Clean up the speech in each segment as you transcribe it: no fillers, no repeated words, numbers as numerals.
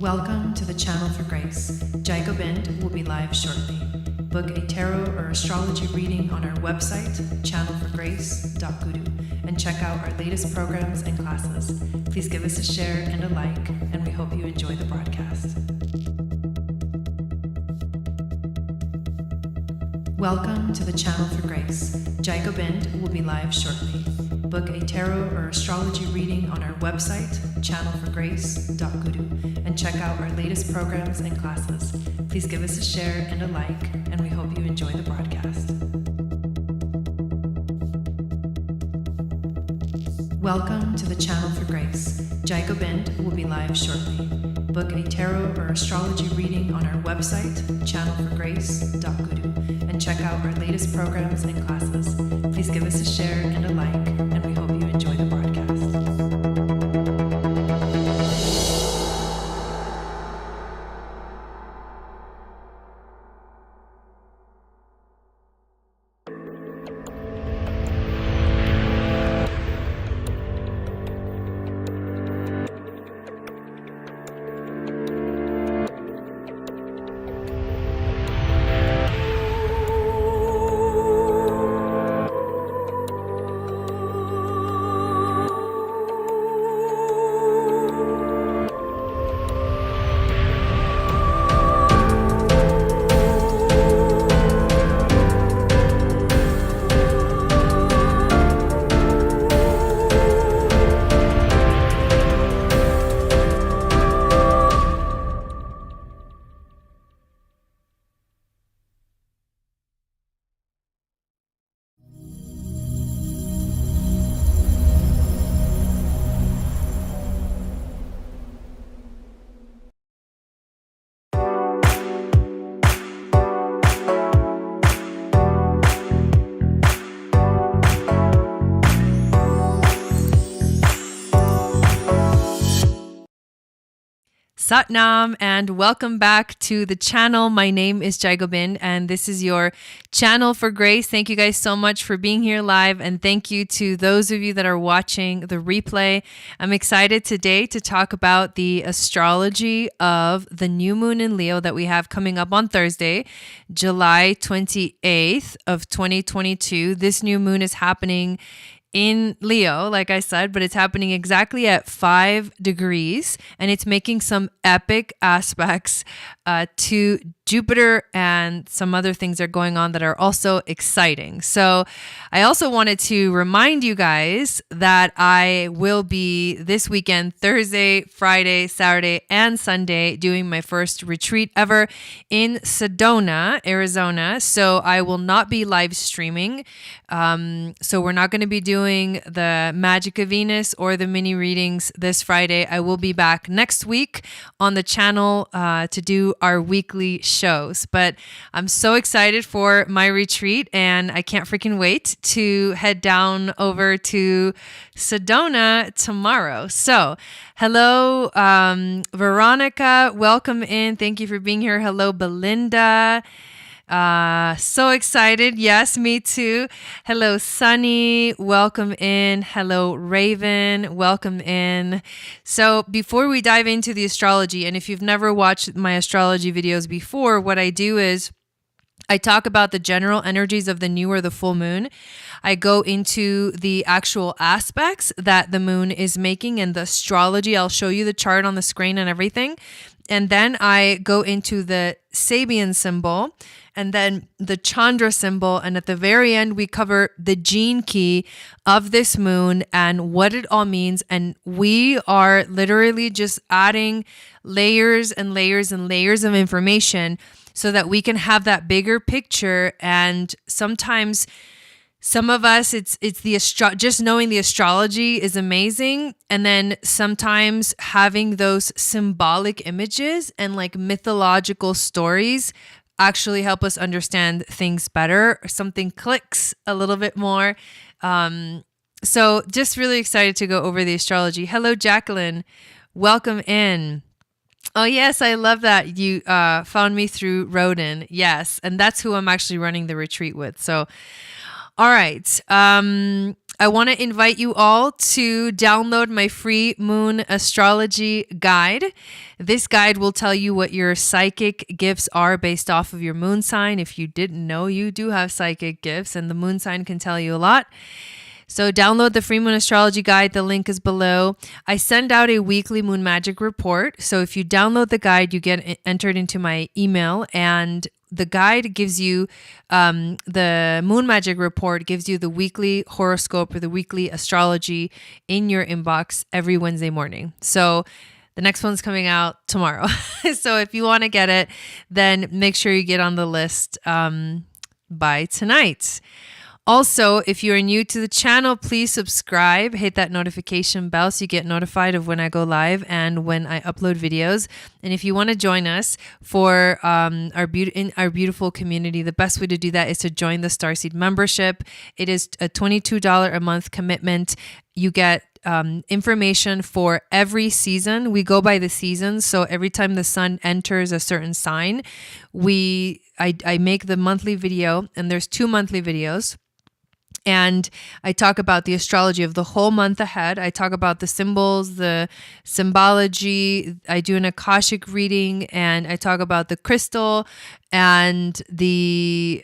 Welcome to the Channel for Grace. Gobind will be live shortly. Book a tarot or astrology reading on our website, channelforgrace.guru, and check out our latest programs and classes. Please give us a share and a like, and we hope you enjoy the broadcast. Welcome to the Channel for Grace. Gobind will be live shortly. Book a tarot or astrology reading on our website, channelforgrace.guru, and check out our latest programs and classes. Please give us a share and a like, and we hope you enjoy the broadcast. Welcome to the Channel for Grace. Gobind will be live shortly. Book a tarot or astrology reading on our website, channelforgrace.guru, and check out our latest programs and classes. Please give us a share and a like, and we hope you enjoy the broadcast. Satnam, and welcome back to the channel. My name is Gobind, and this is your Channel for Grace. Thank you guys so much for being here live, and thank you to those of you that are watching the replay. I'm excited today to talk about the astrology of the new moon in Leo that we have coming up on Thursday, July 28th of 2022. This new moon is happening in Leo, like I said, but it's happening exactly at 5 degrees, and it's making some epic aspects to Jupiter, and some other things are going on that are also exciting. So I also wanted to remind you guys that I will be this weekend, Thursday, Friday, Saturday, and Sunday, doing my first retreat ever in Sedona, Arizona. So I will not be live streaming. So we're not going to be doing the Magic of Venus or the mini readings this Friday. I will be back next week on the channel to do our weekly shows. But I'm so excited for my retreat, and I can't freaking wait to head down over to Sedona tomorrow. So hello, Veronica, welcome in. Thank you for being here. Hello, Belinda. So excited. Yes, me too. Hello, Sunny. Welcome in. Hello, Raven. Welcome in. So before we dive into the astrology, and if you've never watched my astrology videos before, what I do is I talk about the general energies of the new or the full moon. I go into the actual aspects that the moon is making and the astrology. I'll show you the chart on the screen and everything. And then I go into the Sabian symbol and then the Chandra symbol. And at the very end, we cover the gene key of this moon and what it all means. And we are literally just adding layers and layers and layers of information so that we can have that bigger picture. And sometimes some of us, it's the just knowing the astrology is amazing. And then sometimes having those symbolic images and like mythological stories actually help us understand things better, or something clicks a little bit more. So just really excited to go over the astrology. Hello, Jacqueline. Welcome in. Oh, yes, I love that. You found me through Rodin. Yes, and that's who I'm actually running the retreat with. So All right. I want to invite you all to download my free moon astrology guide. This guide will tell you what your psychic gifts are based off of your moon sign. If you didn't know, you do have psychic gifts, and the moon sign can tell you a lot. So download the free moon astrology guide. The link is below. I send out a weekly moon magic report. So if you download the guide, you get entered into my email, and the guide gives you the moon magic report, gives you the weekly horoscope or the weekly astrology in your inbox every Wednesday morning. So the next one's coming out tomorrow. So if you want to get it, then make sure you get on the list by tonight. Also, if you're new to the channel, please subscribe, hit that notification bell so you get notified of when I go live and when I upload videos. And if you want to join us for our beautiful community, the best way to do that is to join the Starseed membership. It is a $22 a month commitment. You get information for every season. We go by the seasons. So every time the sun enters a certain sign, I make the monthly video, and there's 2 monthly videos. And I talk about the astrology of the whole month ahead. I talk about the symbols, the symbology. I do an Akashic reading, and I talk about the crystal and the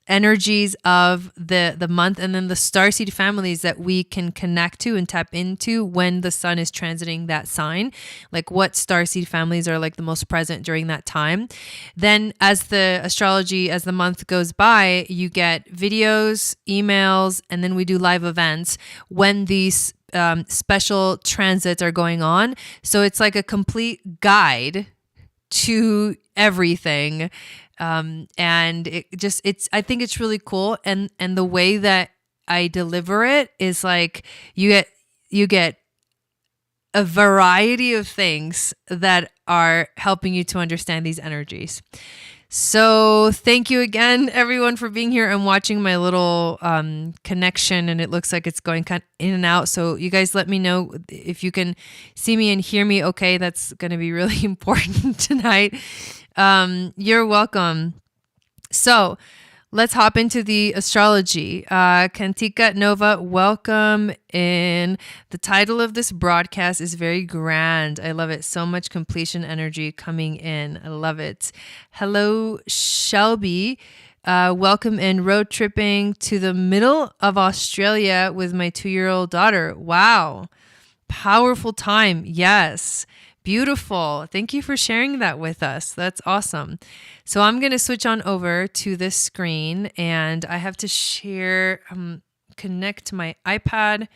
energies of the month, and then the starseed families that we can connect to and tap into when the sun is transiting that sign, like what starseed families are like the most present during that time. Then as the astrology, as the month goes by, you get videos, emails, and then we do live events when these special transits are going on. So it's like a complete guide to everything. And I think it's really cool. And the way that I deliver it is like, you get a variety of things that are helping you to understand these energies. So thank you again, everyone, for being here and watching my little connection. And it looks like it's going kind of in and out. So you guys let me know if you can see me and hear me. Okay, that's going to be really important tonight. You're welcome. So let's hop into the astrology. Kantika Nova, welcome in. The title of this broadcast is very grand. I love it. So much completion energy coming in. I love it. Hello, Shelby. Welcome in. Road tripping to the middle of Australia with my 2-year-old daughter. Wow. Powerful time. Yes. Beautiful. Thank you for sharing that with us. That's awesome. So I'm going to switch on over to this screen, and I have to share, connect my iPad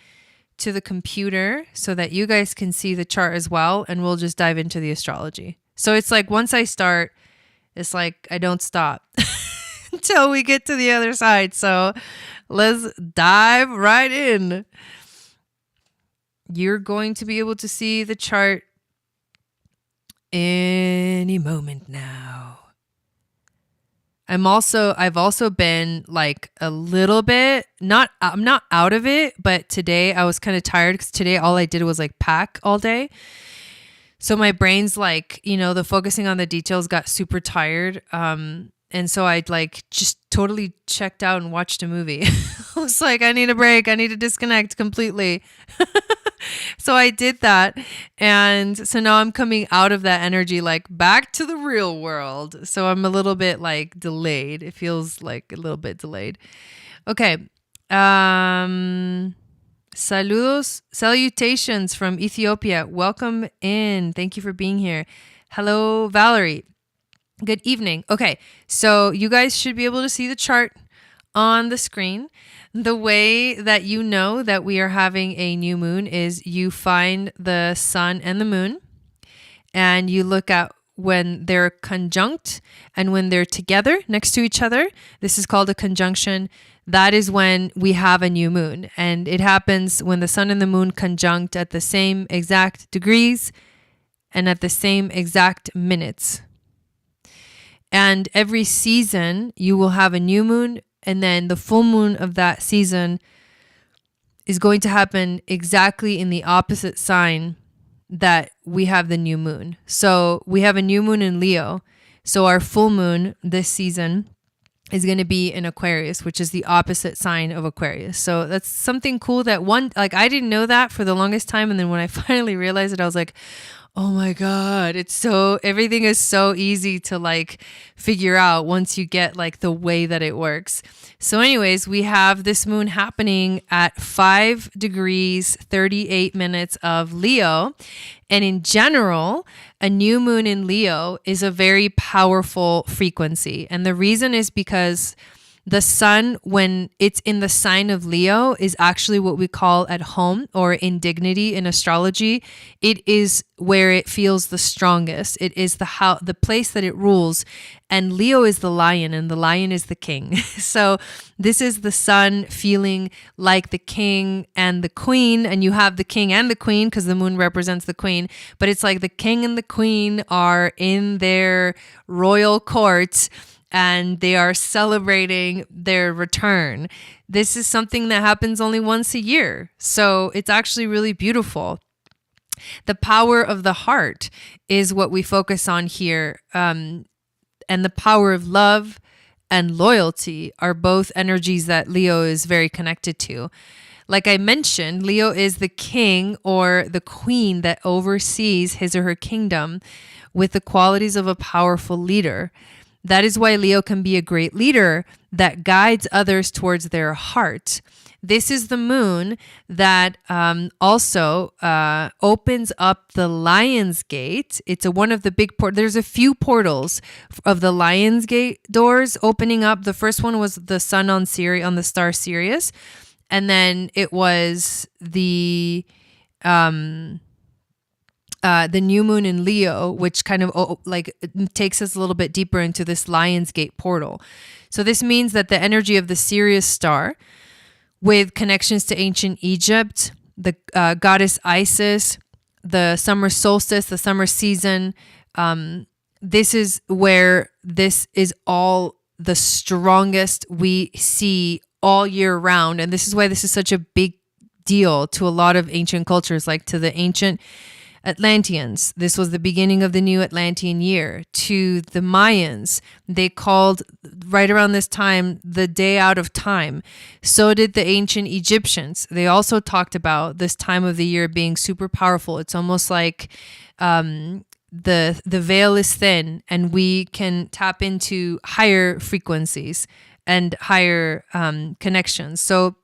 to the computer so that you guys can see the chart as well, and we'll just dive into the astrology. So it's like once I start, it's like I don't stop until we get to the other side. So let's dive right in. You're going to be able to see the chart any moment now. I've also been like a little bit, I'm not out of it, but today I was kind of tired because today all I did was like pack all day. So my brain's like, the focusing on the details got super tired. And so I'd like just totally checked out and watched a movie. I was like, I need a break. I need to disconnect completely. So I did that. And so now I'm coming out of that energy, like back to the real world. So I'm a little bit like delayed. It feels like a little bit delayed. Okay. Salutations from Ethiopia. Welcome in. Thank you for being here. Hello, Valerie. Good evening. Okay, so you guys should be able to see the chart on the screen. The way that you know that we are having a new moon is you find the sun and the moon, and you look at when they're conjunct and when they're together next to each other. This is called a conjunction. That is when we have a new moon, and it happens when the sun and the moon conjunct at the same exact degrees and at the same exact minutes. And every season you will have a new moon, and then the full moon of that season is going to happen exactly in the opposite sign that we have the new moon. So we have a new moon in Leo. So our full moon this season is going to be in Aquarius, which is the opposite sign of Aquarius. So that's something cool that I didn't know that for the longest time. And then when I finally realized it, I was like, oh my God, everything is so easy to like figure out once you get like the way that it works. So anyways, we have this moon happening at 5 degrees, 38 minutes of Leo. And in general, a new moon in Leo is a very powerful frequency. And the reason is because the sun, when it's in the sign of Leo, is actually what we call at home or in dignity in astrology. It is where it feels the strongest. It is the place that it rules. And Leo is the lion, and the lion is the king. So this is the sun feeling like the king and the queen, and you have the king and the queen because the moon represents the queen. But it's like the king and the queen are in their royal court, and they are celebrating their return. This is something that happens only once a year. So it's actually really beautiful. The power of the heart is what we focus on here. And the power of love and loyalty are both energies that Leo is very connected to. Like I mentioned, Leo is the king or the queen that oversees his or her kingdom with the qualities of a powerful leader. That is why Leo can be a great leader that guides others towards their heart. This is the moon that also opens up the Lion's Gate. It's one of the big there's a few portals of the Lion's Gate doors opening up. The first one was the sun on the star Sirius, and then it was the new moon in Leo, which kind of takes us a little bit deeper into this Lion's Gate portal. So this means that the energy of the Sirius star, with connections to ancient Egypt, the goddess Isis, the summer solstice, the summer season, this is where this is all the strongest we see all year round. And this is why this is such a big deal to a lot of ancient cultures, like to the ancient Atlanteans. This was the beginning of the new Atlantean year. To the Mayans, they called right around this time the day out of time. So did the ancient Egyptians. They also talked about this time of the year being super powerful. It's almost like the veil is thin, and we can tap into higher frequencies and higher connections. So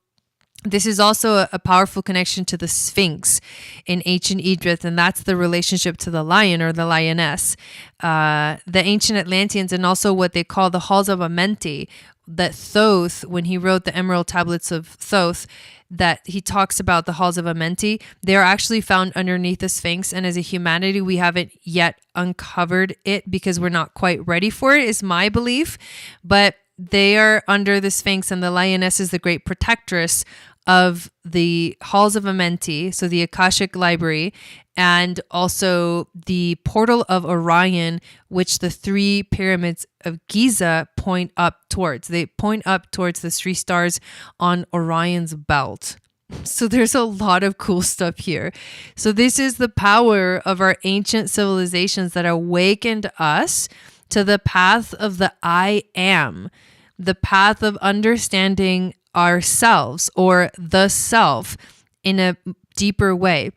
this is also a powerful connection to the Sphinx in ancient Egypt, and that's the relationship to the lion or the lioness. The ancient Atlanteans, and also what they call the halls of Amenti, that Thoth, when he wrote the Emerald Tablets of Thoth, that he talks about the halls of Amenti, they are actually found underneath the Sphinx. And as a humanity, we haven't yet uncovered it because we're not quite ready for it, is my belief. But they are under the Sphinx, and the lioness is the great protectress of the halls of Amenti, so the Akashic library, and also the portal of Orion, which the 3 pyramids of Giza point up towards. They point up towards the 3 stars on Orion's belt. So there's a lot of cool stuff here. So this is the power of our ancient civilizations that awakened us to the path of the I am, the path of understanding ourselves or the self in a deeper way.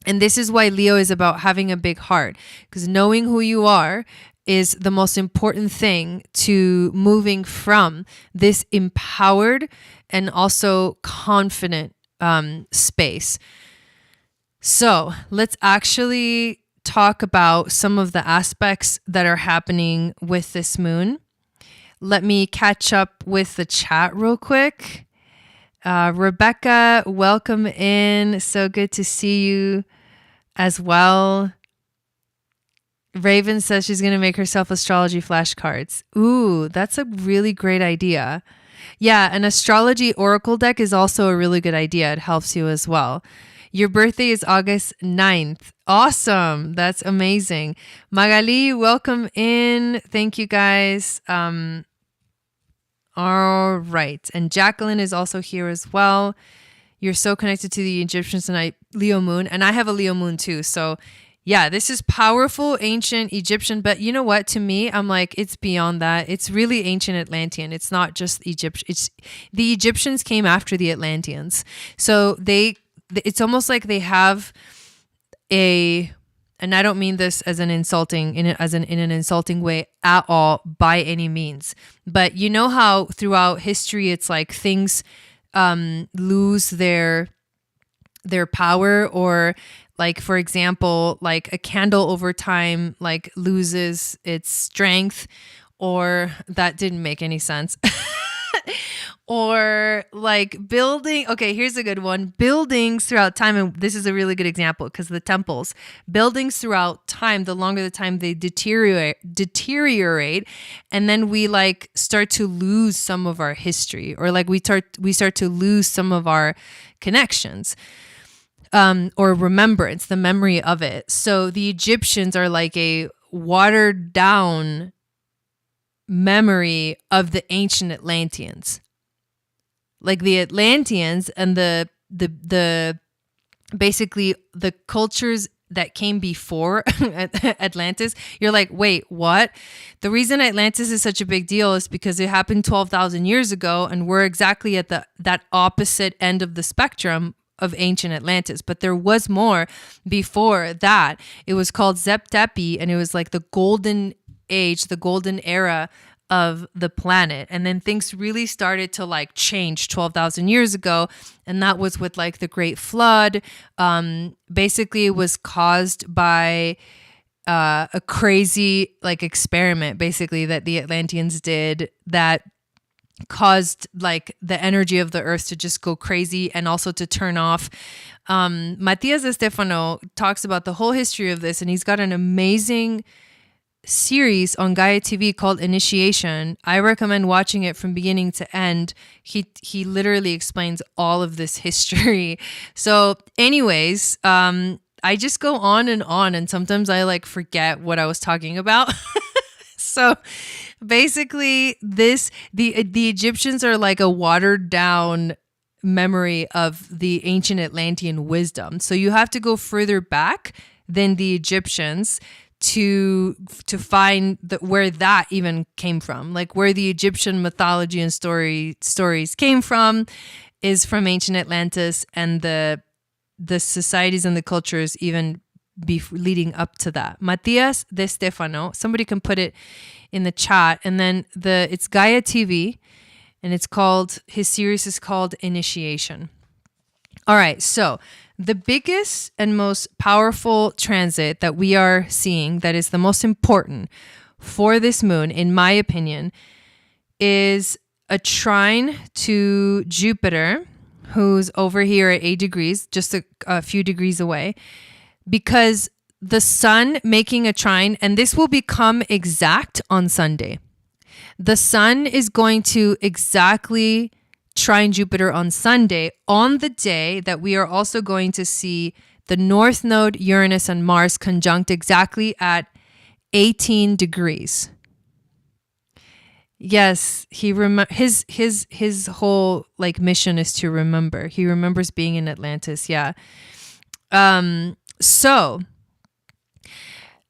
And this is why Leo is about having a big heart, because knowing who you are is the most important thing to moving from this empowered and also confident space. So let's actually talk about some of the aspects that are happening with this moon. Let me catch up with the chat real quick. Rebecca, welcome in. So good to see you as well. Raven says she's going to make herself astrology flashcards. Ooh, that's a really great idea. Yeah, an astrology oracle deck is also a really good idea. It helps you as well. Your birthday is August 9th. Awesome. That's amazing. Magali, welcome in. Thank you guys. All right. And Jacqueline is also here as well. You're so connected to the Egyptians tonight, Leo moon. And I have a Leo moon too. So Yeah, this is powerful ancient Egyptian, but you know what? To me, I'm like, it's beyond that. It's really ancient Atlantean. It's not just Egypt. It's the Egyptians came after the Atlanteans. So it's almost like they have a, and I don't mean this as an insulting in an insulting way at all by any means. But you know how throughout history it's like things lose their power, or like for example, like a candle over time like loses its strength, or that didn't make any sense. Or like building. Okay, here's a good one. Buildings throughout time, and this is a really good example because the temples, buildings throughout time, the longer the time they deteriorate, and then we like start to lose some of our history, or like we start to lose some of our connections, or remembrance, the memory of it. So the Egyptians are like a watered down memory of the ancient Atlanteans. Like the Atlanteans and the basically the cultures that came before Atlantis, you're like, wait, what? The reason Atlantis is such a big deal is because it happened 12,000 years ago, and we're exactly at that opposite end of the spectrum of ancient Atlantis. But there was more before that. It was called Zep-Tepi, and it was like the golden age, the golden era of the planet. And then things really started to like change 12,000 years ago. And that was with like the Great Flood. Basically it was caused by a crazy like experiment basically that the Atlanteans did that caused like the energy of the earth to just go crazy and also to turn off. Matias De Stefano talks about the whole history of this, and he's got an amazing series on Gaia TV called Initiation. I recommend watching it from beginning to end. He literally explains all of this history. So anyways, I just go on, and sometimes I like forget what I was talking about. So basically the Egyptians are like a watered down memory of the ancient Atlantean wisdom. So you have to go further back than the Egyptians to find where that even came from. Like where the Egyptian mythology and stories came from is from ancient Atlantis, and the societies and the cultures even leading up to that. Matias De Stefano, somebody can put it in the chat, and then it's Gaia TV, and his series is called Initiation. All right, so the biggest and most powerful transit that we are seeing, that is the most important for this moon, in my opinion, is a trine to Jupiter, who's over here at 8 degrees, just a few degrees away, because the sun making a trine, and this will become exact on Sunday. The sun is going to exactly trine Jupiter on Sunday, on the day that we are also going to see the North Node, Uranus, and Mars conjunct exactly at 18 degrees. Yes, his whole like mission is to remember. He remembers being in Atlantis. Yeah. So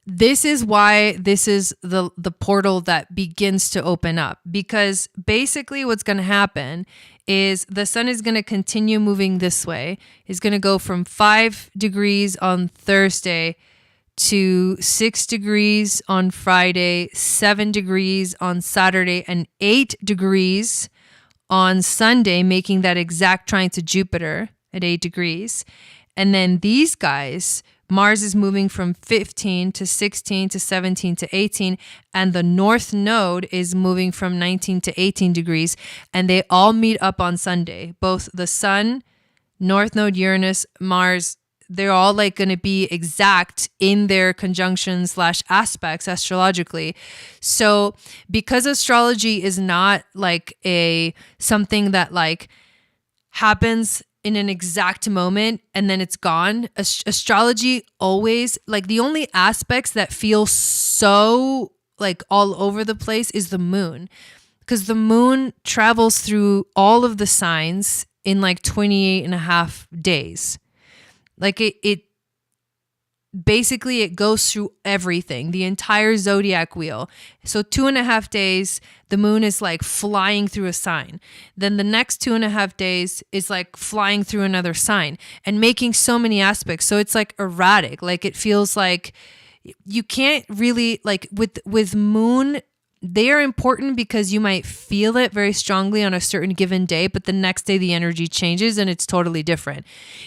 this is why this is the portal that begins to open up, because basically what's going to happen is the sun is going to continue moving this way. It's going to go from 5 degrees on Thursday to 6 degrees on Friday, 7 degrees on Saturday, and 8 degrees on Sunday, making that exact trine to Jupiter at 8 degrees. And then these guys, Mars is moving from 15 to 16 to 17 to 18, and the North Node is moving from 19 to 18 degrees, and they all meet up on Sunday. Both the Sun, North Node, Uranus, Mars, they're all like going to be exact in their conjunctions / aspects astrologically. So because astrology is not like something that like happens in an exact moment and then it's gone, astrology always, like the only aspects that feel so like all over the place is the moon, because the moon travels through all of the signs in like 28 and a half days. Like it basically it goes through everything, the entire zodiac wheel. So 2.5 days, the moon is like flying through a sign. Then the next 2.5 days is like flying through another sign and making so many aspects. So it's like erratic. Like it feels like you can't really, like with moon, they are important because you might feel it very strongly on a certain given day, but the next day the energy changes and it's totally different.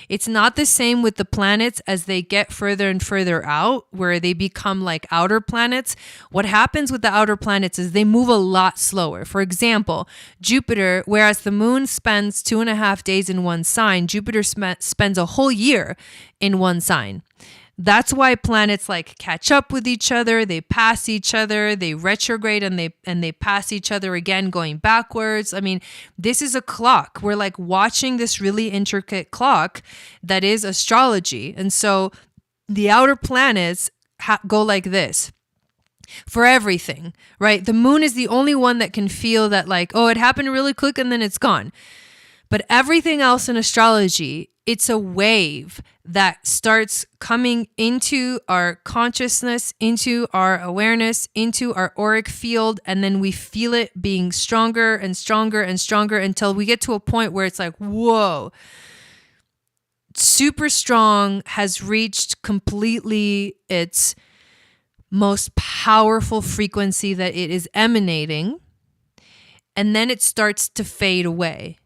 It's not the same with the planets as they get further and further out, where they become like outer planets. What happens with the outer planets is they move a lot slower. For example, Jupiter, whereas the moon spends 2.5 days in one sign, Jupiter spends a whole year in one sign. That's why planets like catch up with each other, they pass each other, they retrograde and they pass each other again going backwards. I mean, this is a clock. We're like watching this really intricate clock that is astrology. And so the outer planets go like this for everything, right? The moon is the only one that can feel that like, oh, it happened really quick and then it's gone. But everything else in astrology, it's a wave that starts coming into our consciousness, into our awareness, into our auric field, and then we feel it being stronger and stronger and stronger until we get to a point where it's like, whoa, super strong, has reached completely its most powerful frequency that it is emanating, and then it starts to fade away.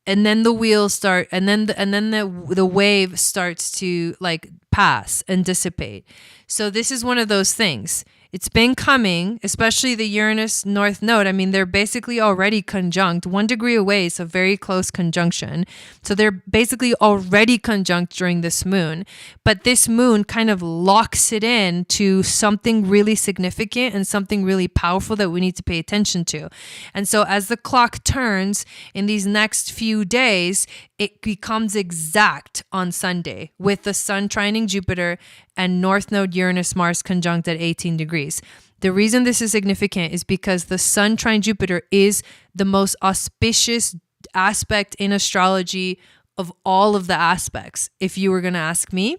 And then the wheels start, and then the wave starts to like pass and dissipate. So this is one of those things. It's been coming, especially the Uranus North Node. I mean, they're basically already conjunct. 1 degree away is a very close conjunction. So they're basically already conjunct during this moon. But this moon kind of locks it in to something really significant and something really powerful that we need to pay attention to. And so as the clock turns in these next few days, it becomes exact on Sunday with the sun trining Jupiter and North Node Uranus Mars conjunct at 18 degrees. The reason this is significant is because the sun trine Jupiter is the most auspicious aspect in astrology of all of the aspects, if you were going to ask me.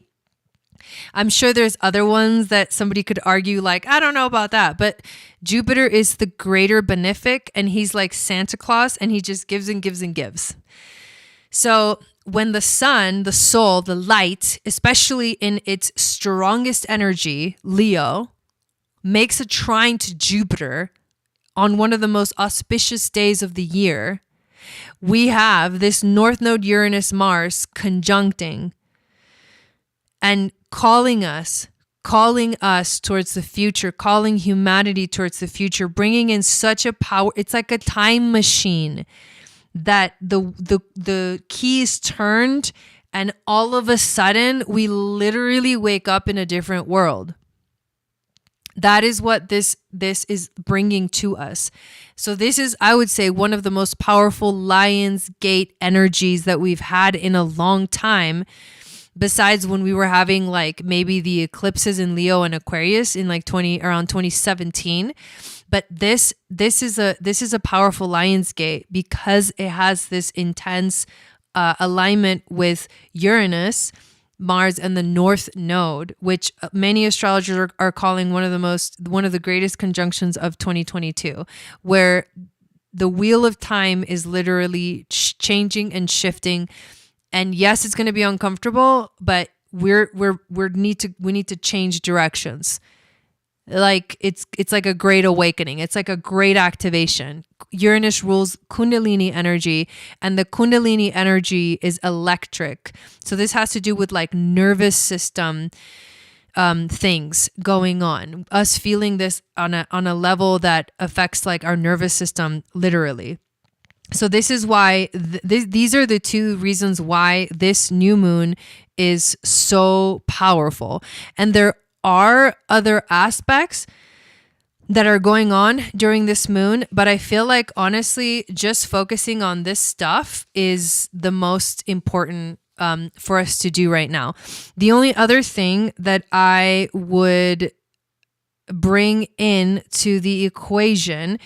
I'm sure there's other ones that somebody could argue like, I don't know about that, but Jupiter is the greater benefic and he's like Santa Claus and he just gives and gives and gives. So when the sun, the soul, the light, especially in its strongest energy, Leo, makes a trine to Jupiter on one of the most auspicious days of the year, we have this North Node Uranus Mars conjuncting and calling us towards the future, calling humanity towards the future, bringing in such a power. It's like a time machine that the keys turned and all of a sudden we literally wake up in a different world. That is what this is bringing to us. So this is, I would say, one of the most powerful Lion's Gate energies that we've had in a long time, besides when we were having like maybe the eclipses in Leo and Aquarius in like around 2017. But this is a powerful Lion's Gate because it has this intense alignment with Uranus, Mars, and the North Node, which many astrologers are calling one of the greatest conjunctions of 2022, where the wheel of time is literally changing and shifting. And yes, it's going to be uncomfortable, but we need to change directions. Like it's like a great awakening. It's like a great activation. Uranus rules Kundalini energy, and the Kundalini energy is electric. So this has to do with like nervous system things going on. Us feeling this on a level that affects like our nervous system literally. So this is why these are the two reasons why this new moon is so powerful. And there are other aspects that are going on during this moon, but I feel like honestly, just focusing on this stuff is the most important for us to do right now. The only other thing that I would bring in to the equation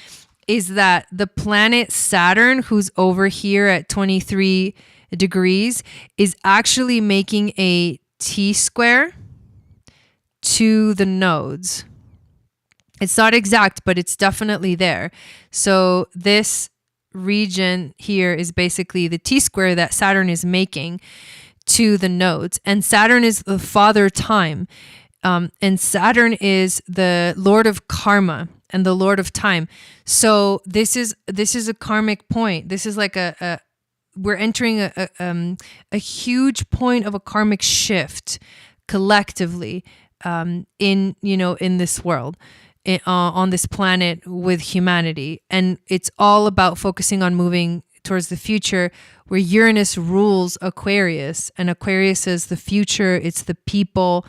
is that the planet Saturn, who's over here at 23 degrees, is actually making a T-square to the nodes. It's not exact, but it's definitely there. So this region here is basically the T-square that Saturn is making to the nodes. And Saturn is the father time. And Saturn is the lord of karma and the lord of time. So this is a karmic point. This is like we're entering a huge point of a karmic shift collectively in this world, on this planet with humanity. And it's all about focusing on moving towards the future, where Uranus rules Aquarius, and Aquarius is the future. It's the people.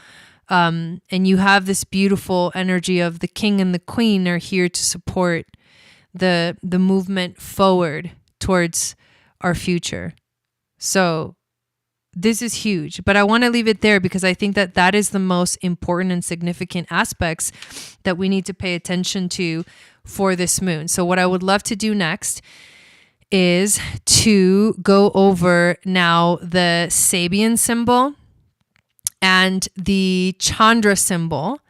And you have this beautiful energy of the king and the queen are here to support the movement forward towards our future. So this is huge, but I want to leave it there because I think that is the most important and significant aspects that we need to pay attention to for this moon. So what I would love to do next is to go over now the Sabian symbol and the Chandra symbol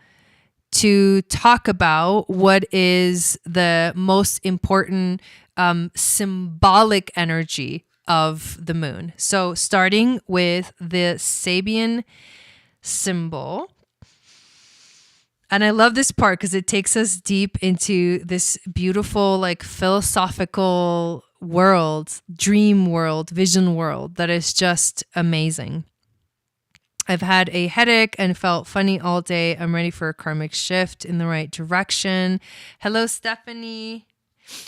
to talk about what is the most important symbolic energy of the moon. So starting with the Sabian symbol. And I love this part because it takes us deep into this beautiful, like, philosophical world, dream world, vision world that is just amazing. I've had a headache and felt funny all day. I'm ready for a karmic shift in the right direction. Hello, Stephanie.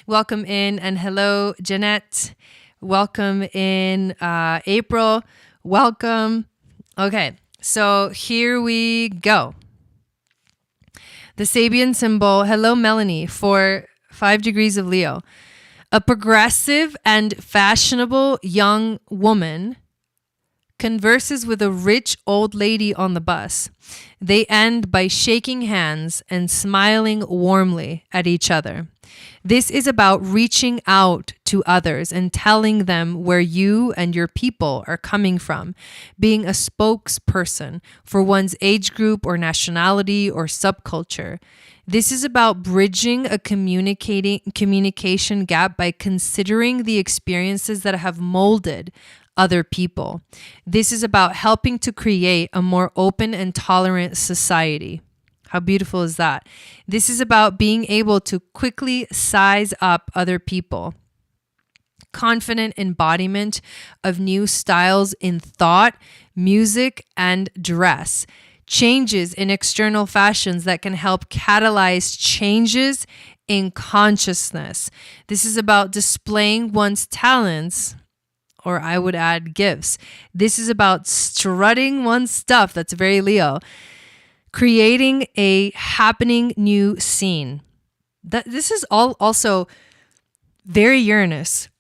Welcome in. And hello, Jeanette. Welcome in. April. Welcome. Okay, so here we go. The Sabian symbol. Hello, Melanie, for 5 degrees of Leo. A progressive and fashionable young woman converses with a rich old lady on the bus. They end by shaking hands and smiling warmly at each other. This is about reaching out to others and telling them where you and your people are coming from, being a spokesperson for one's age group or nationality or subculture. This is about bridging a communication gap by considering the experiences that have molded other people. This is about helping to create a more open and tolerant society. How beautiful is that? This is about being able to quickly size up other people. Confident embodiment of new styles in thought, music, and dress. Changes in external fashions that can help catalyze changes in consciousness. This is about displaying one's talents, or I would add gifts. This is about strutting one's stuff. That's very Leo. Creating a happening new scene. This is all also very Uranus.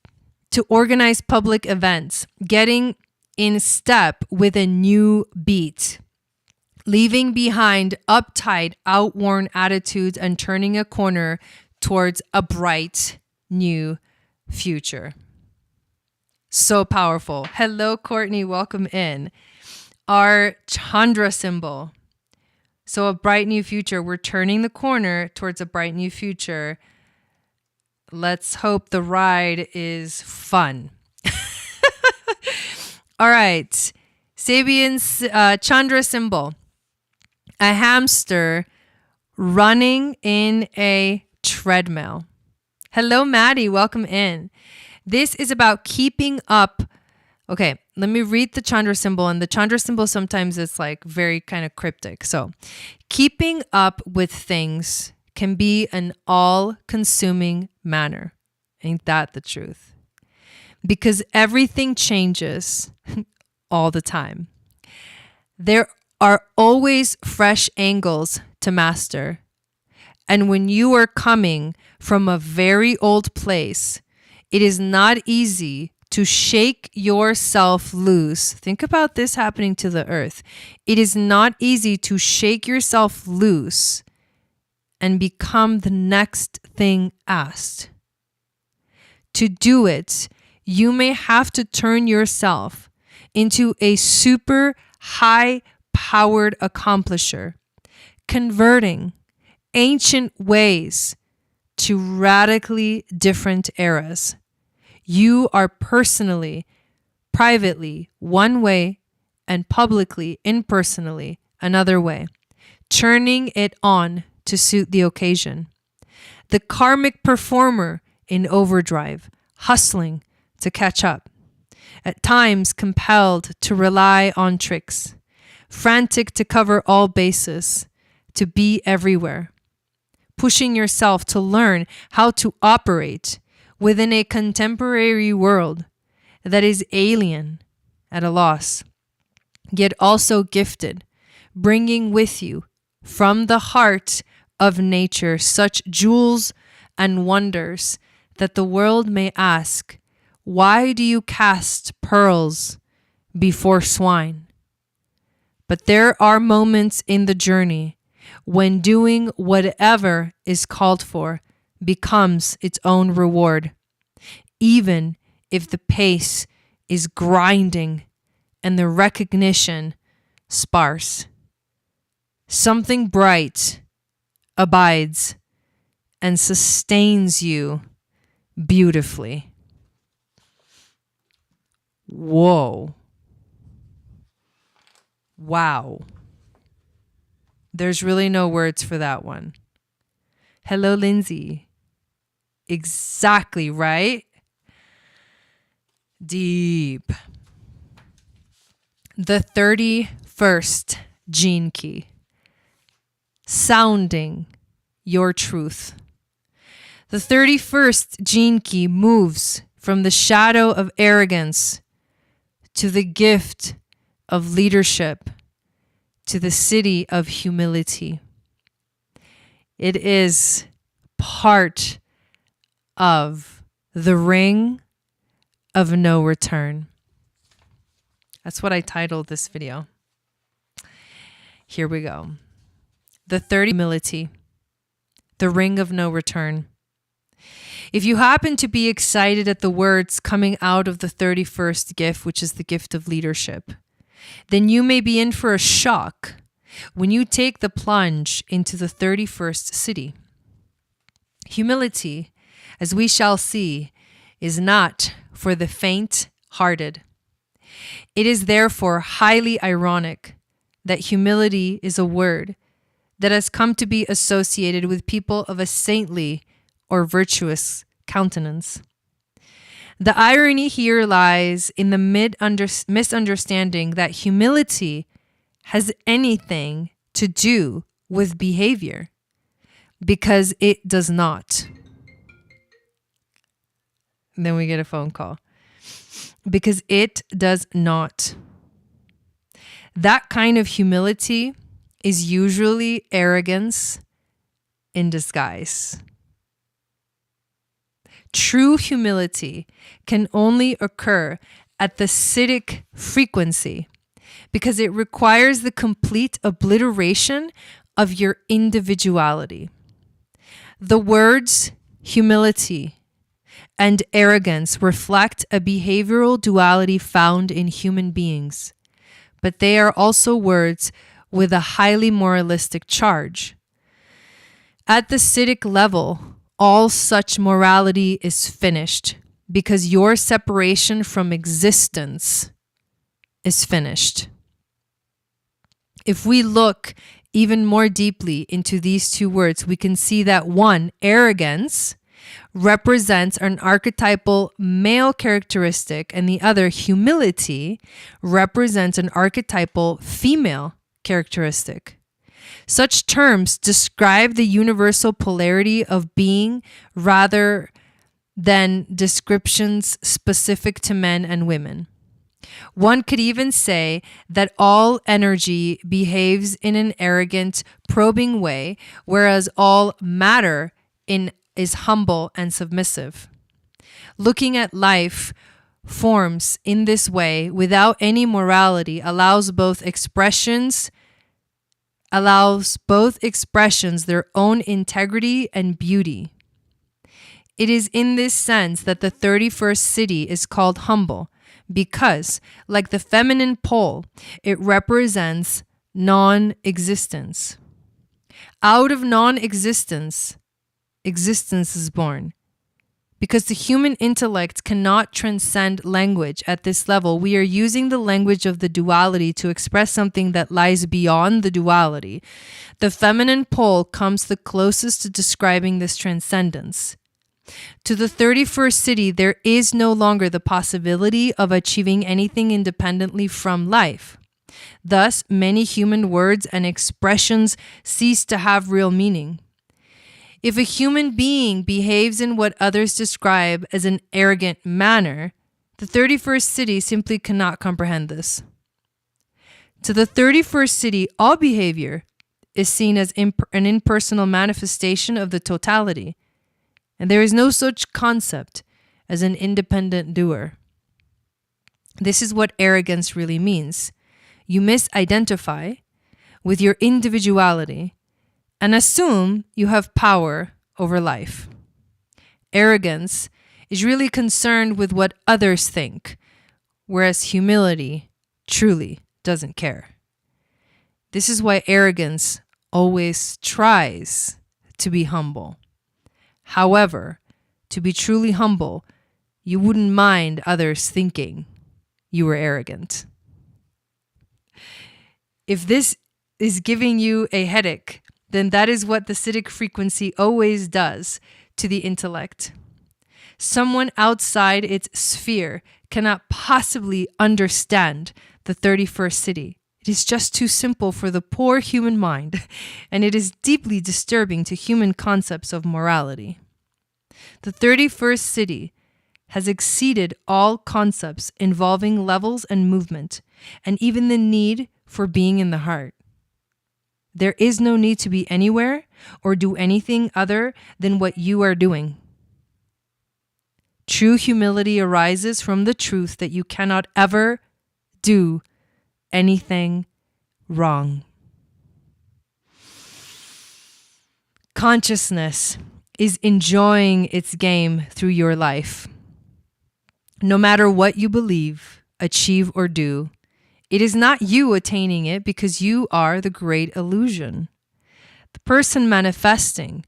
To organize public events, getting in step with a new beat, leaving behind uptight, outworn attitudes and turning a corner towards a bright new future. So powerful. Hello, Courtney. Welcome in. Our Chandra symbol. So a bright new future. We're turning the corner towards a bright new future. Let's hope the ride is fun. All right. Sabian's Chandra symbol. A hamster running in a treadmill. Hello, Maddie. Welcome in. This is about keeping up. Okay, let me read the Chandra symbol. And the Chandra symbol sometimes it's like very kind of cryptic. So keeping up with things can be an all-consuming manner. Ain't that the truth? Because everything changes all the time. There are always fresh angles to master. And when you are coming from a very old place, it is not easy to shake yourself loose. Think about this happening to the earth. It is not easy to shake yourself loose and become the next thing asked. To do it, you may have to turn yourself into a super high-powered accomplisher, converting ancient ways to radically different eras. You are personally, privately, one way, and publicly, impersonally, another way, turning it on to suit the occasion. The karmic performer in overdrive, hustling to catch up, at times compelled to rely on tricks, frantic to cover all bases, to be everywhere, pushing yourself to learn how to operate within a contemporary world that is alien, at a loss, yet also gifted, bringing with you from the heart of nature such jewels and wonders that the world may ask, why do you cast pearls before swine? But there are moments in the journey when doing whatever is called for becomes its own reward, even if the pace is grinding and the recognition sparse. Something bright abides and sustains you beautifully. Whoa. Wow. There's really no words for that one. Hello, Lindsay. Exactly right. Deep. The 31st gene key. Sounding your truth. The 31st gene key moves from the shadow of arrogance to the gift of leadership to the city of humility. It is part of the ring of no return. That's what I titled this video. Here we go. The 30 humility, the ring of no return. If you happen to be excited at the words coming out of the 31st gift, which is the gift of leadership, then you may be in for a shock when you take the plunge into the 31st city. Humility, as we shall see, is not for the faint-hearted. It is therefore highly ironic that humility is a word that has come to be associated with people of a saintly or virtuous countenance. The irony here lies in the misunderstanding that humility has anything to do with behavior, because it does not. And then we get a phone call. Because it does not. That kind of humility is usually arrogance in disguise. True humility can only occur at the Siddhic frequency because it requires the complete obliteration of your individuality. The words humility and arrogance reflect a behavioral duality found in human beings, but they are also words with a highly moralistic charge. At the Siddhic level, all such morality is finished because your separation from existence is finished. If we look even more deeply into these two words, we can see that one, arrogance, represents an archetypal male characteristic, and the other, humility, represents an archetypal female characteristic. Such terms describe the universal polarity of being rather than descriptions specific to men and women. One could even say that all energy behaves in an arrogant, probing way, whereas all matter is humble and submissive. Looking at life forms in this way without any morality allows both expressions their own integrity and beauty. It is in this sense that the 31st city is called humble, because, like the feminine pole, it represents non-existence. Out of non-existence, existence is born. Because the human intellect cannot transcend language at this level, we are using the language of the duality to express something that lies beyond the duality. The feminine pole comes the closest to describing this transcendence. To the 31st city, there is no longer the possibility of achieving anything independently from life. Thus, many human words and expressions cease to have real meaning. If a human being behaves in what others describe as an arrogant manner, the 31st city simply cannot comprehend this. To the 31st city, all behavior is seen as an impersonal manifestation of the totality, and there is no such concept as an independent doer. This is what arrogance really means. You misidentify with your individuality and assume you have power over life. Arrogance is really concerned with what others think, whereas humility truly doesn't care. This is why arrogance always tries to be humble. However, to be truly humble, you wouldn't mind others thinking you were arrogant. If this is giving you a headache, then that is what the Siddhic frequency always does to the intellect. Someone outside its sphere cannot possibly understand the 31st city. It is just too simple for the poor human mind, and it is deeply disturbing to human concepts of morality. The 31st city has exceeded all concepts involving levels and movement, and even the need for being in the heart. There is no need to be anywhere or do anything other than what you are doing. True humility arises from the truth that you cannot ever do anything wrong. Consciousness is enjoying its game through your life. No matter what you believe, achieve, or do, it is not you attaining it because you are the great illusion. The person manifesting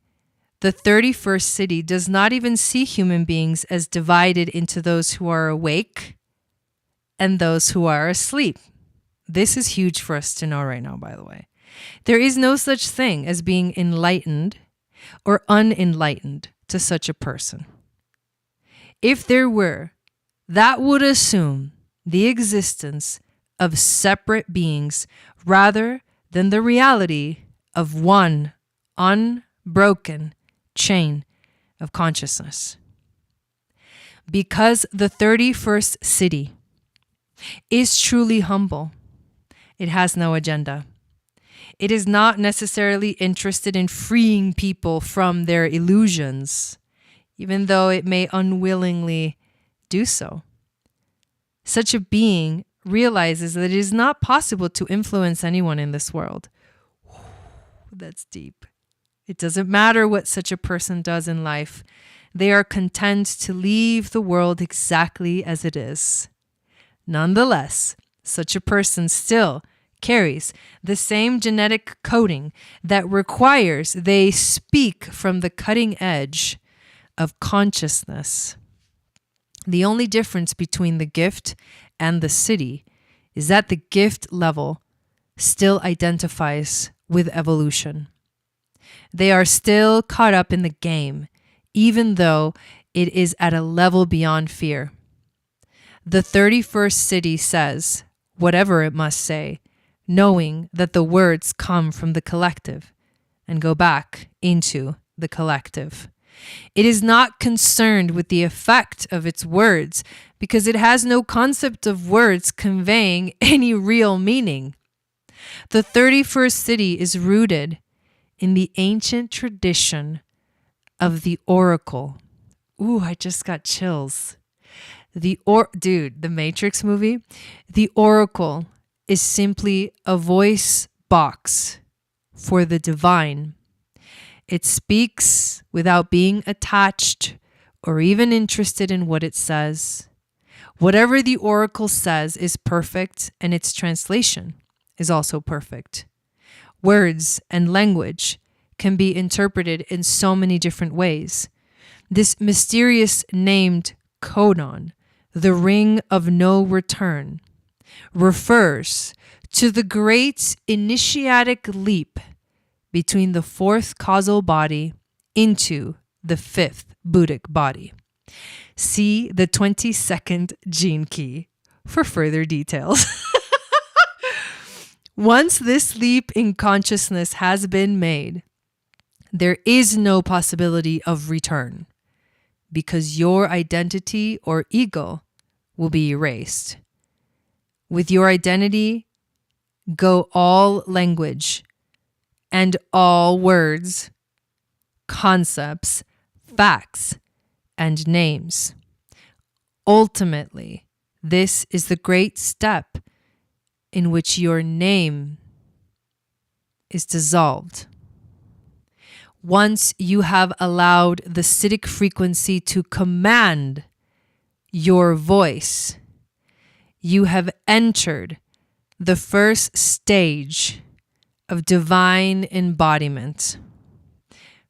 the 31st city does not even see human beings as divided into those who are awake and those who are asleep. This is huge for us to know right now, by the way. There is no such thing as being enlightened or unenlightened to such a person. If there were, that would assume the existence of separate beings rather than the reality of one unbroken chain of consciousness. Because the 31st city is truly humble, it has no agenda. It is not necessarily interested in freeing people from their illusions, even though it may unwillingly do so. Such a being realizes that it is not possible to influence anyone in this world. That's deep. It doesn't matter what such a person does in life. They are content to leave the world exactly as it is. Nonetheless, such a person still carries the same genetic coding that requires they speak from the cutting edge of consciousness. The only difference between the gift and the city is that the gift level still identifies with evolution. They are still caught up in the game, even though it is at a level beyond fear. The 31st city says whatever it must say, knowing that the words come from the collective and go back into the collective. It is not concerned with the effect of its words because it has no concept of words conveying any real meaning. The 31st city is rooted in the ancient tradition of the oracle. Ooh, I just got chills. The Matrix movie. The oracle is simply a voice box for the divine. It speaks without being attached or even interested in what it says. Whatever the oracle says is perfect, and its translation is also perfect. Words and language can be interpreted in so many different ways. This mysterious named codon, the ring of no return, refers to the great initiatic leap between the fourth causal body into the fifth Buddhic body. See the 22nd gene key for further details. Once this leap in consciousness has been made, there is no possibility of return because your identity or ego will be erased. With your identity, go all language and all words, concepts, facts, and names. Ultimately, this is the great step in which your name is dissolved. Once you have allowed the Siddhic frequency to command your voice, you have entered the first stage of divine embodiment.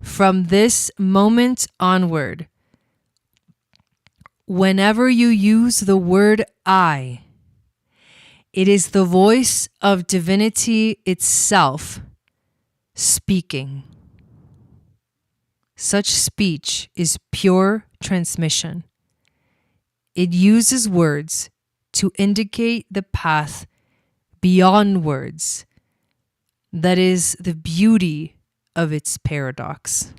From this moment onward, whenever you use the word I, it is the voice of divinity itself speaking. Such speech is pure transmission. It uses words to indicate the path beyond words. That is the beauty of its paradox.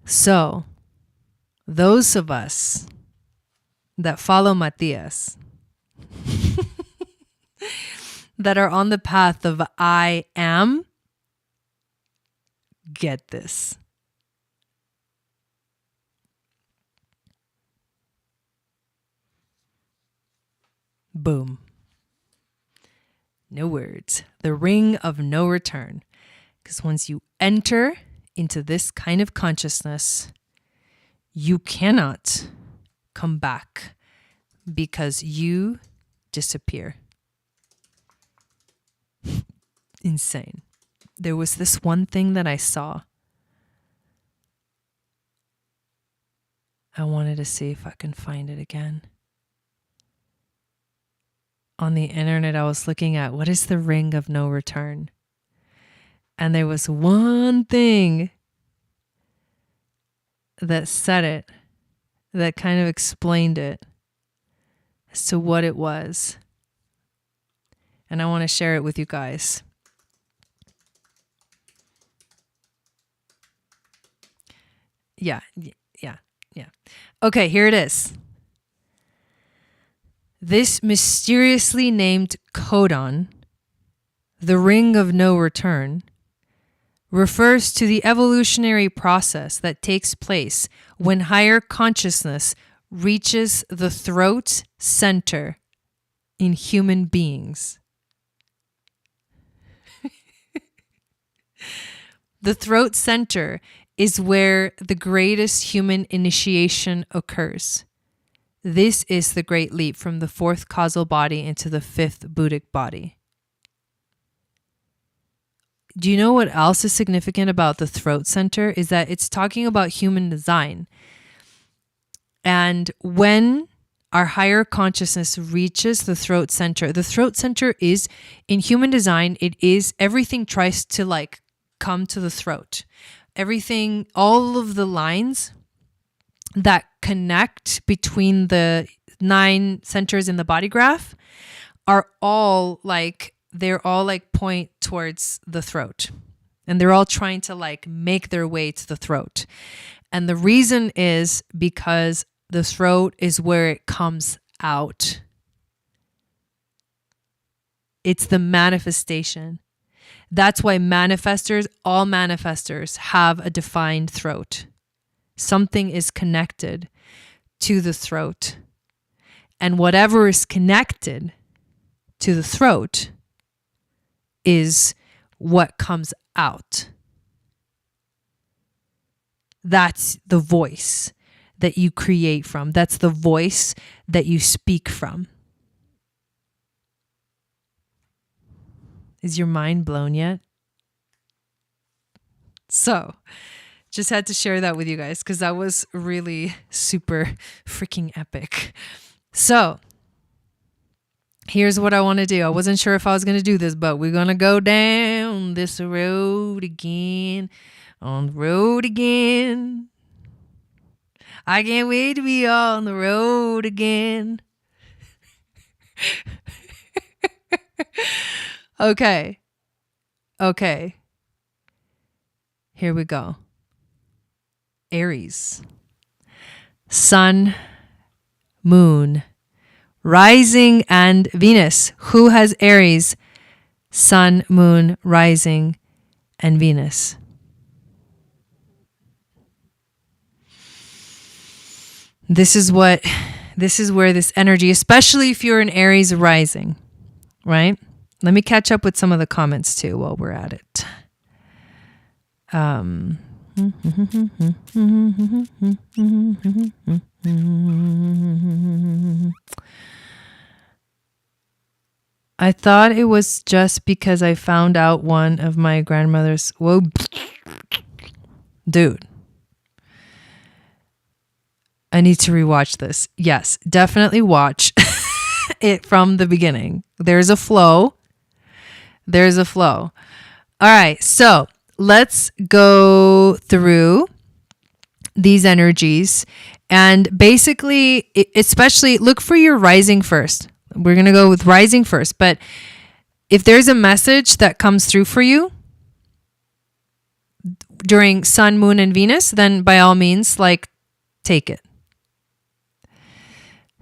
So, those of us that follow Matthias, that are on the path of I am, get this. Boom. No words. The ring of no return. Because once you enter into this kind of consciousness, you cannot come back because you disappear. Insane. There was this one thing that I saw. I wanted to see if I can find it again. On the internet, I was looking at what is the ring of no return. And there was one thing that said it, that kind of explained it as to what it was. And I want to share it with you guys. Yeah. Okay, here it is. This mysteriously named codon, the ring of no return, refers to the evolutionary process that takes place when higher consciousness reaches the throat center in human beings. The throat center is where the greatest human initiation occurs. This is the great leap from the fourth causal body into the fifth Buddhic body. Do you know what else is significant about the throat center? Is that it's talking about human design. And when our higher consciousness reaches the throat center is, in human design, it is, everything tries to like come to the throat. Everything, all of the lines that connect between the 9 centers in the body graph are all like, they're all like point towards the throat. And they're all trying to like make their way to the throat. And the reason is because the throat is where it comes out. It's the manifestation. That's why all manifestors have a defined throat. Something is connected to the throat. And whatever is connected to the throat is what comes out. That's the voice. that you create from. That's the voice that you speak from. Is your mind blown yet? So, just had to share that with you guys because that was really super freaking epic. So, here's what I want to do. I wasn't sure if I was going to do this, but we're going to go down this road again. On the road again. I can't wait to be on the road again. Okay. Here we go. Aries. Sun, Moon, Rising, and Venus. Who has Aries? Sun, Moon, Rising, and Venus. This is where this energy, especially if you're an Aries rising, right? Let me catch up with some of the comments too while we're at it. I thought it was just because I found out one of my grandmother's. Whoa, dude. I need to rewatch this. Yes, definitely watch it from the beginning. There's a flow. All right, so let's go through these energies and basically, especially look for your rising first. We're going to go with rising first, but if there's a message that comes through for you during Sun, Moon, and Venus, then by all means, take it.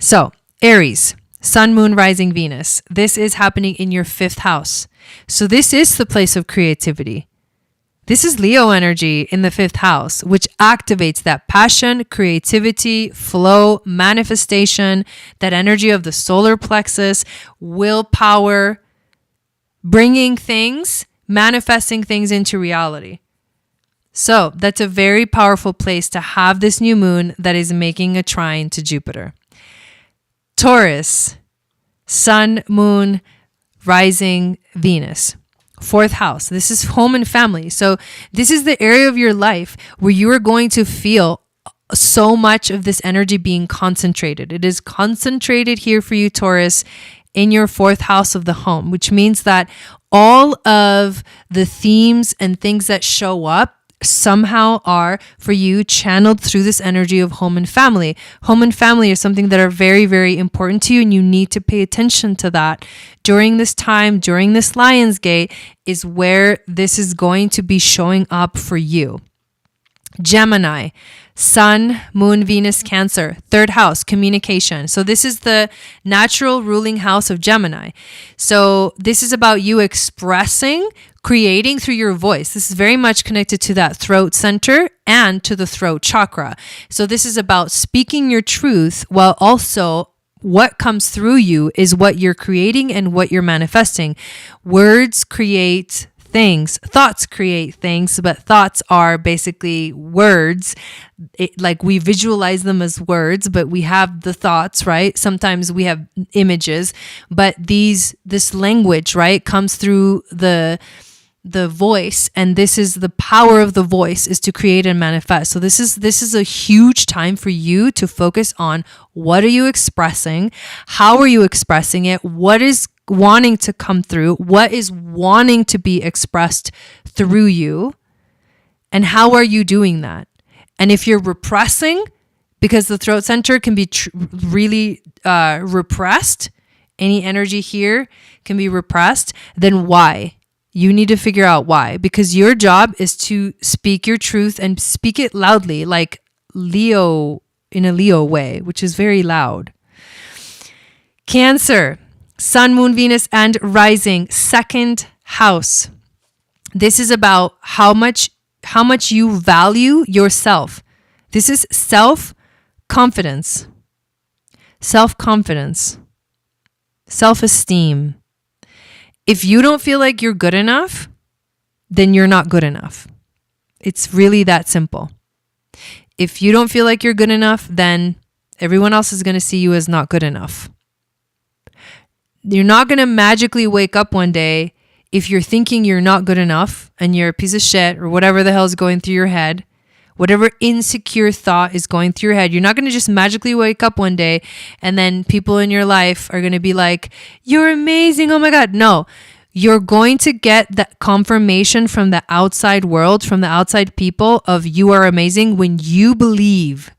So, Aries, Sun, Moon, Rising, Venus. This is happening in your 5th house. So this is the place of creativity. This is Leo energy in the 5th house, which activates that passion, creativity, flow, manifestation, that energy of the solar plexus, willpower, bringing things, manifesting things into reality. So that's a very powerful place to have this new moon that is making a trine to Jupiter. Taurus, Sun, Moon, Rising, Venus. 4th house. This is home and family. So this is the area of your life where you are going to feel so much of this energy being concentrated. It is concentrated here for you, Taurus, in your 4th house of the home, which means that all of the themes and things that show up somehow are for you channeled through this energy of home and family. Home and family are something that are very, very important to you, and you need to pay attention to that. During this time, during this Lionsgate, is where this is going to be showing up for you. Gemini, Sun, Moon, Venus, Cancer, 3rd house, communication. So this is the natural ruling house of Gemini. So this is about you expressing, creating through your voice. This is very much connected to that throat center and to the throat chakra. So this is about speaking your truth while also what comes through you is what you're creating and what you're manifesting. Words create things, thoughts create things, but thoughts are basically words. We visualize them as words, but we have the thoughts, right? Sometimes we have images, but this language, right, comes through the voice, and this is the power of the voice, is to create and manifest. So this is a huge time for you to focus on what are you expressing, how are you expressing it, what is wanting to come through, what is wanting to be expressed through you, and how are you doing that? And if you're repressing, because the throat center can be really repressed, any energy here can be repressed, then why? You need to figure out why, because your job is to speak your truth and speak it loudly, like Leo, in a Leo way, which is very loud. Cancer, Sun, Moon, Venus, and Rising, 2nd house. This is about how much you value yourself. This is self-confidence, self-esteem. If you don't feel like you're good enough, then you're not good enough. It's really that simple. if you don't feel like you're good enough, then everyone else is going to see you as not good enough. You're not going to magically wake up one day if you're thinking you're not good enough and you're a piece of shit or whatever the hell is going through your head, whatever insecure thought is going through your head. You're not going to just magically wake up one day and then people in your life are going to be like, you're amazing. Oh my God. No, you're going to get that confirmation from the outside world, from the outside people of you are amazing when you believe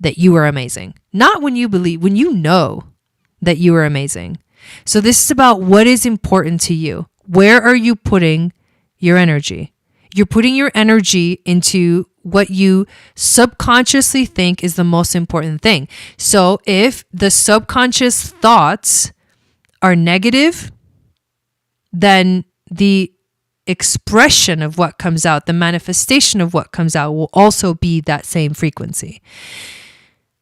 that you are amazing. Not when you believe, when you know that you are amazing. So this is about what is important to you. Where are you putting your energy? You're putting your energy into what you subconsciously think is the most important thing. So if the subconscious thoughts are negative, then the expression of what comes out, the manifestation of what comes out will also be that same frequency.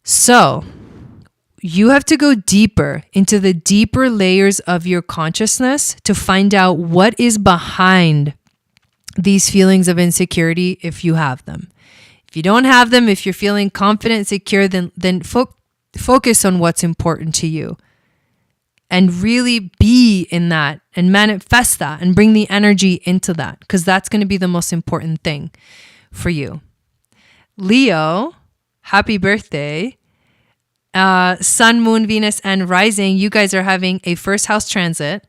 So you have to go deeper into the deeper layers of your consciousness to find out what is behind these feelings of insecurity if you have them. If you don't have them, if you're feeling confident, secure, then focus on what's important to you and really be in that and manifest that and bring the energy into that, because that's going to be the most important thing for you. Leo, happy birthday. Sun, Moon, Venus, and Rising, you guys are having a first house transit.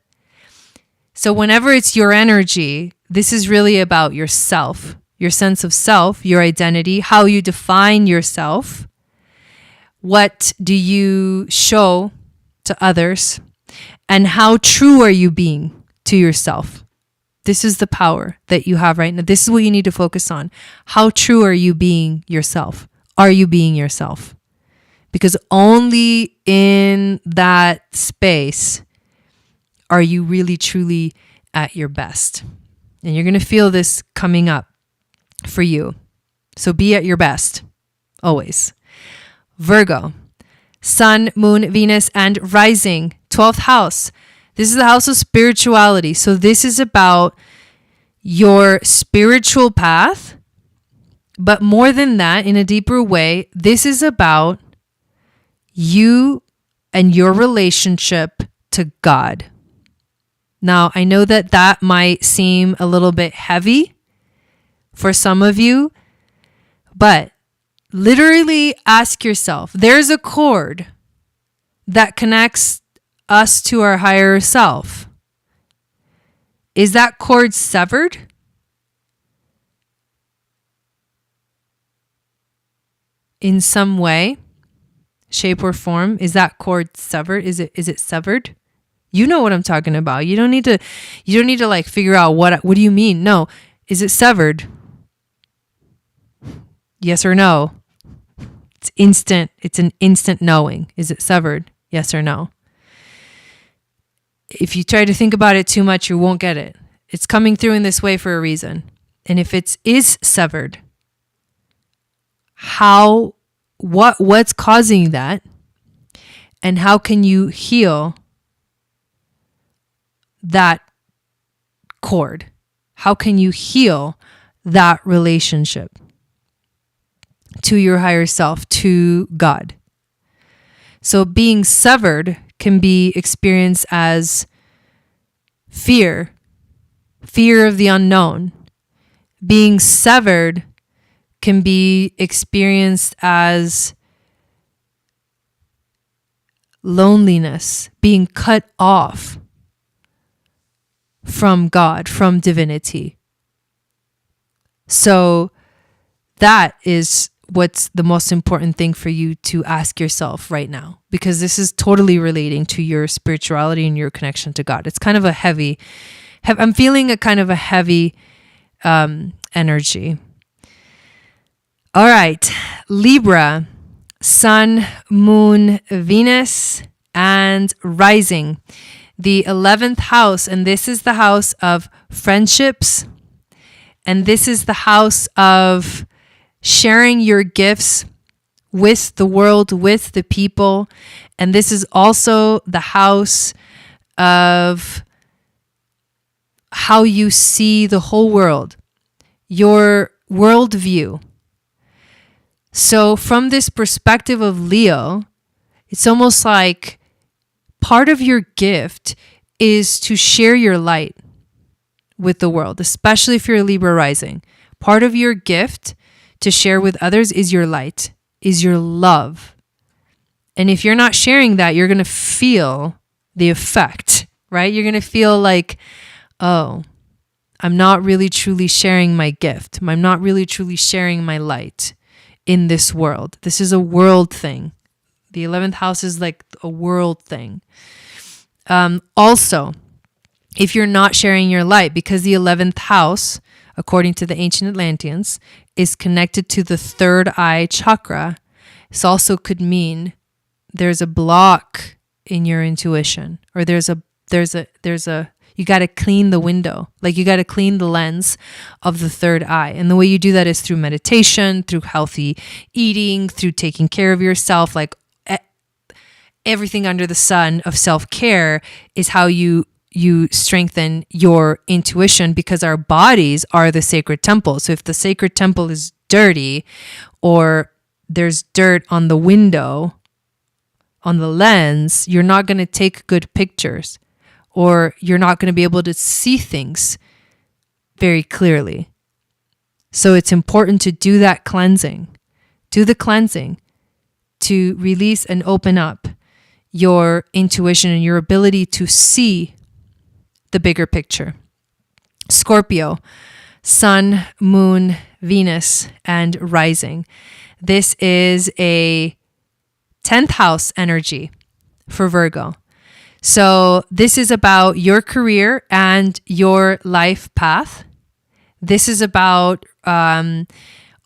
So whenever it's your energy, this is really about yourself, your sense of self, your identity, how you define yourself. What do you show to others? And how true are you being to yourself? This is the power that you have right now. This is what you need to focus on. How true are you being yourself? Are you being yourself? Because only in that space are you really truly at your best. And you're going to feel this coming up for you. So be at your best, always. Virgo, Sun, Moon, Venus, and Rising, 12th house. This is the house of spirituality. So this is about your spiritual path. But more than that, in a deeper way, this is about you and your relationship to God. Now, I know that that might seem a little bit heavy for some of you, but literally ask yourself, there's a cord that connects us to our higher self. Is that cord severed? In some way, shape, or form? Is that cord severed? Is it severed? You know what I'm talking about. You don't need to like figure out what do you mean? No. Is it severed? Yes or no? It's instant. It's an instant knowing. Is it severed? Yes or no? If you try to think about it too much, you won't get it. It's coming through in this way for a reason. And if it is severed, what's causing that? And how can you heal that cord? How can you heal that relationship to your higher self, to God? So being severed can be experienced as fear of the unknown. Being severed can be experienced as loneliness, being cut off from God, from divinity. So that is what's the most important thing for you to ask yourself right now, because this is totally relating to your spirituality and your connection to God. It's kind of a heavy, I'm feeling a kind of a heavy energy. All right, Libra, Sun, Moon, Venus, and Rising. The 11th house, and this is the house of friendships, and this is the house of sharing your gifts with the world, with the people, and this is also the house of how you see the whole world, your worldview. So from this perspective of Leo, it's almost like part of your gift is to share your light with the world, especially if you're a Libra rising. Part of your gift to share with others is your light, is your love. And if you're not sharing that, you're going to feel the effect, right? You're going to feel like, oh, I'm not really truly sharing my gift. I'm not really truly sharing my light in this world. This is a world thing. The 11th house is like a world thing. Also, if you're not sharing your light, because the 11th house, according to the ancient Atlanteans, is connected to the third eye chakra, this also could mean there's a block in your intuition, or there's a you got to clean the window, like you got to clean the lens of the third eye. And the way you do that is through meditation, through healthy eating, through taking care of yourself. Like everything under the sun of self-care is how you strengthen your intuition, because our bodies are the sacred temple. So if the sacred temple is dirty, or there's dirt on the window, on the lens, you're not going to take good pictures, or you're not going to be able to see things very clearly. So it's important to do that cleansing. Do the cleansing to release and open up your intuition and your ability to see the bigger picture. Scorpio, Sun, Moon, Venus, and rising. This is a 10th house energy for Virgo. So this is about your career and your life path. This is about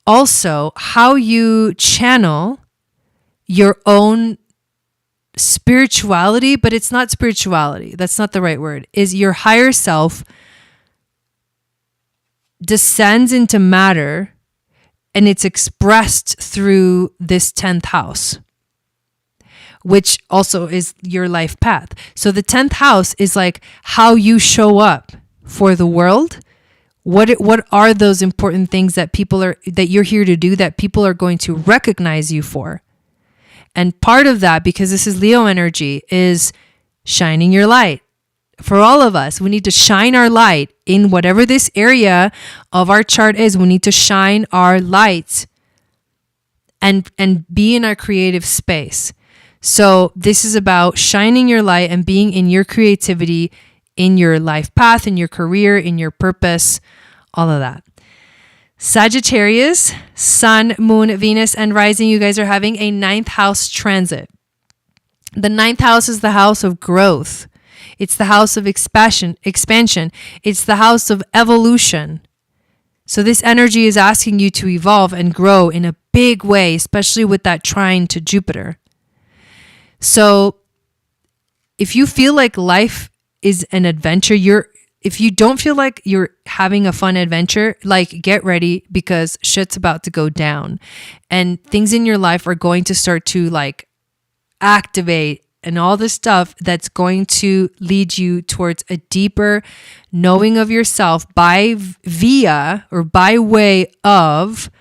also how you channel your own spirituality, but it's not spirituality. That's not the right word. Is your higher self descends into matter, and it's expressed through this 10th house, which also is your life path. So the 10th house is like how you show up for the world. What are those important things that you're here to do, that people are going to recognize you for? And part of that, because this is Leo energy, is shining your light. For all of us, we need to shine our light in whatever this area of our chart is. We need to shine our light and be in our creative space. So this is about shining your light and being in your creativity, in your life path, in your career, in your purpose, all of that. Sagittarius, Sun, Moon, Venus, and rising, you guys are having a 9th house transit. The 9th house is the house of growth. It's the house of expansion. It's the house of evolution. So this energy is asking you to evolve and grow in a big way, especially with that trine to Jupiter. So if you feel like life is an adventure, if you don't feel like you're having a fun adventure, like, get ready, because shit's about to go down and things in your life are going to start to like activate, and all this stuff that's going to lead you towards a deeper knowing of yourself by way of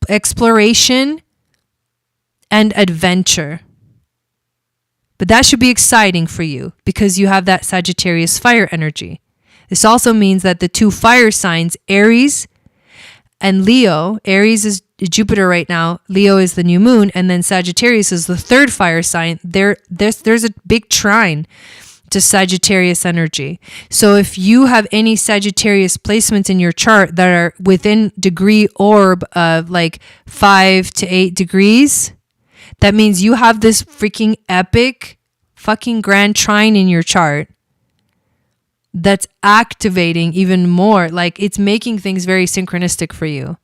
exploration and adventure. But that should be exciting for you, because you have that Sagittarius fire energy. This also means that the two fire signs, Aries and Leo, Aries is Jupiter right now, Leo is the new moon, and then Sagittarius is the third fire sign. There's a big trine to Sagittarius energy. So if you have any Sagittarius placements in your chart that are within degree orb of like 5 to 8 degrees, that means you have this freaking epic fucking grand trine in your chart that's activating even more. Like, it's making things very synchronistic for you.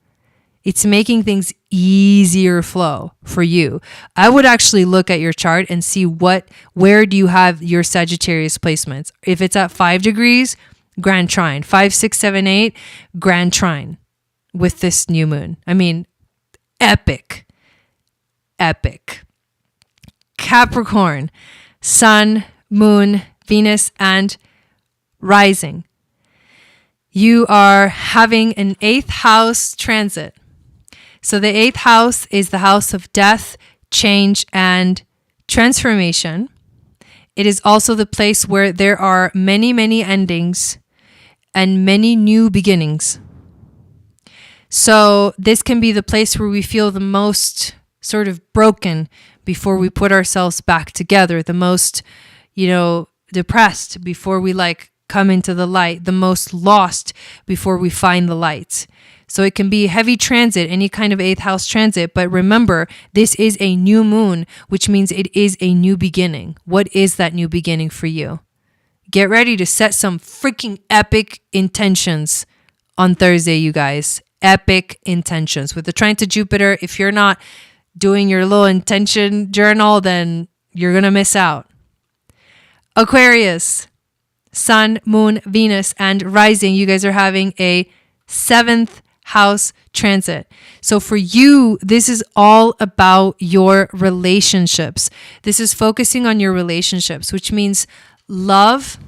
It's making things easier flow for you. I would actually look at your chart and see where do you have your Sagittarius placements. If it's at 5 degrees, grand trine. 5, 6, 7, 8, grand trine with this new moon. I mean, epic. Capricorn, Sun, Moon, Venus, and rising. You are having an 8th house transit. So the 8th house is the house of death, change, and transformation. It is also the place where there are many, many endings and many new beginnings. So this can be the place where we feel the most sort of broken before we put ourselves back together, the most, depressed before we come into the light, the most lost before we find the light. So it can be heavy transit, any kind of 8th house transit. But remember, this is a new moon, which means it is a new beginning. What is that new beginning for you? Get ready to set some freaking epic intentions on Thursday, you guys. Epic intentions. With the trine to Jupiter, if you're not doing your little intention journal, then you're going to miss out. Aquarius, Sun, Moon, Venus, and Rising. You guys are having a 7th house transit. So for you, this is all about your relationships. This is focusing on your relationships, which means love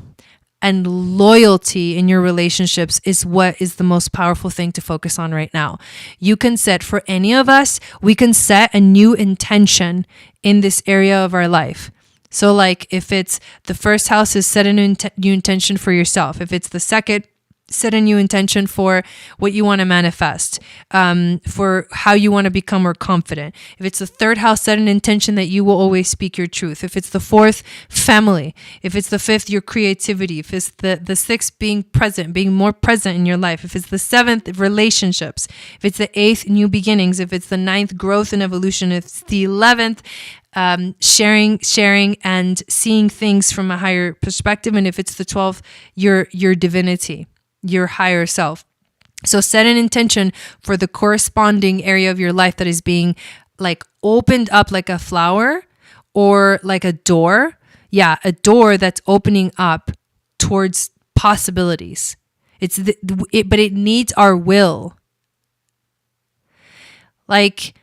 and loyalty in your relationships is what is the most powerful thing to focus on right now. You can set, for any of us, we can set a new intention in this area of our life. So if it's the 1st house, is set a new intention for yourself. If it's the 2nd, set a new intention for what you want to manifest, for how you want to become more confident. If it's the 3rd house, set an intention that you will always speak your truth. If it's the 4th, family. If it's the 5th, your creativity. If it's the 6th, being present, being more present in your life. If it's the 7th, relationships. If it's the 8th, new beginnings. If it's the 9th, growth and evolution. If it's the 11th, sharing and seeing things from a higher perspective. And if it's the 12th, your divinity, your higher self. So set an intention for the corresponding area of your life that is being opened up like a flower or like a door. Yeah, a door that's opening up towards possibilities. But it needs our will. The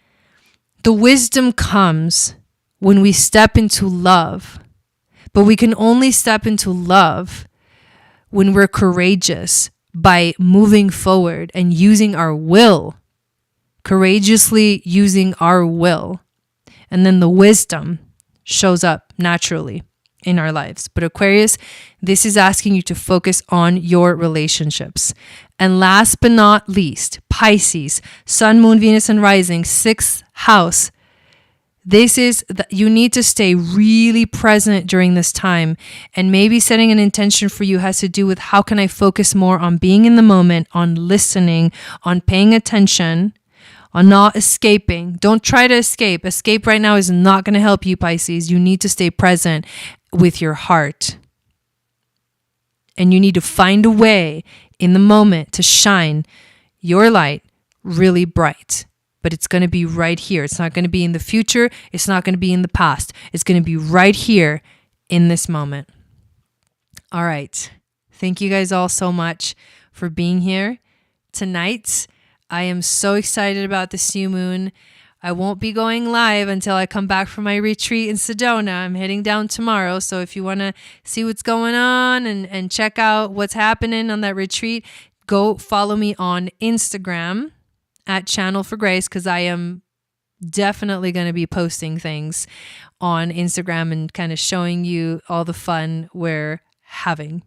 wisdom comes when we step into love, but we can only step into love when we're courageous by moving forward and using our will, courageously using our will. And then the wisdom shows up naturally in our lives. But Aquarius, this is asking you to focus on your relationships. And last but not least, Pisces, Sun, Moon, Venus, and Rising, 6th house. This is you need to stay really present during this time, and maybe setting an intention for you has to do with how can I focus more on being in the moment, on listening, on paying attention, on not escaping. Don't try to escape. Escape right now is not going to help you, Pisces. You need to stay present with your heart, and you need to find a way in the moment to shine your light really bright. But it's going to be right here. It's not going to be in the future. It's not going to be in the past. It's going to be right here in this moment. All right. Thank you guys all so much for being here tonight. I am so excited about this new moon. I won't be going live until I come back from my retreat in Sedona. I'm heading down tomorrow. So if you want to see what's going on and check out what's happening on that retreat, go follow me on Instagram at Channel for Grace, because I am definitely going to be posting things on Instagram and kind of showing you all the fun we're having.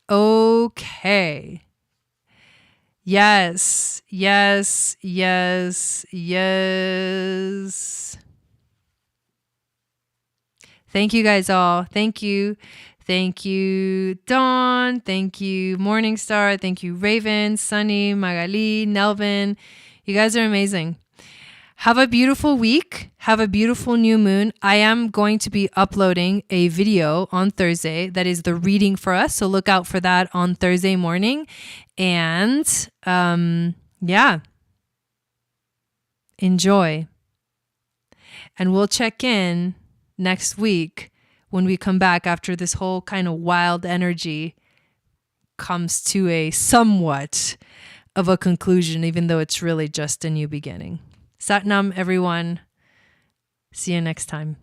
Okay. Yes. Thank you guys all. Thank you. Thank you, Dawn. Thank you, Morningstar. Thank you, Raven, Sunny, Magali, Nelvin. You guys are amazing. Have a beautiful week. Have a beautiful new moon. I am going to be uploading a video on Thursday that is the reading for us. So look out for that on Thursday morning. And enjoy. And we'll check in next week when we come back after this whole kind of wild energy comes to a somewhat of a conclusion, even though it's really just a new beginning. Satnam, everyone. See you next time.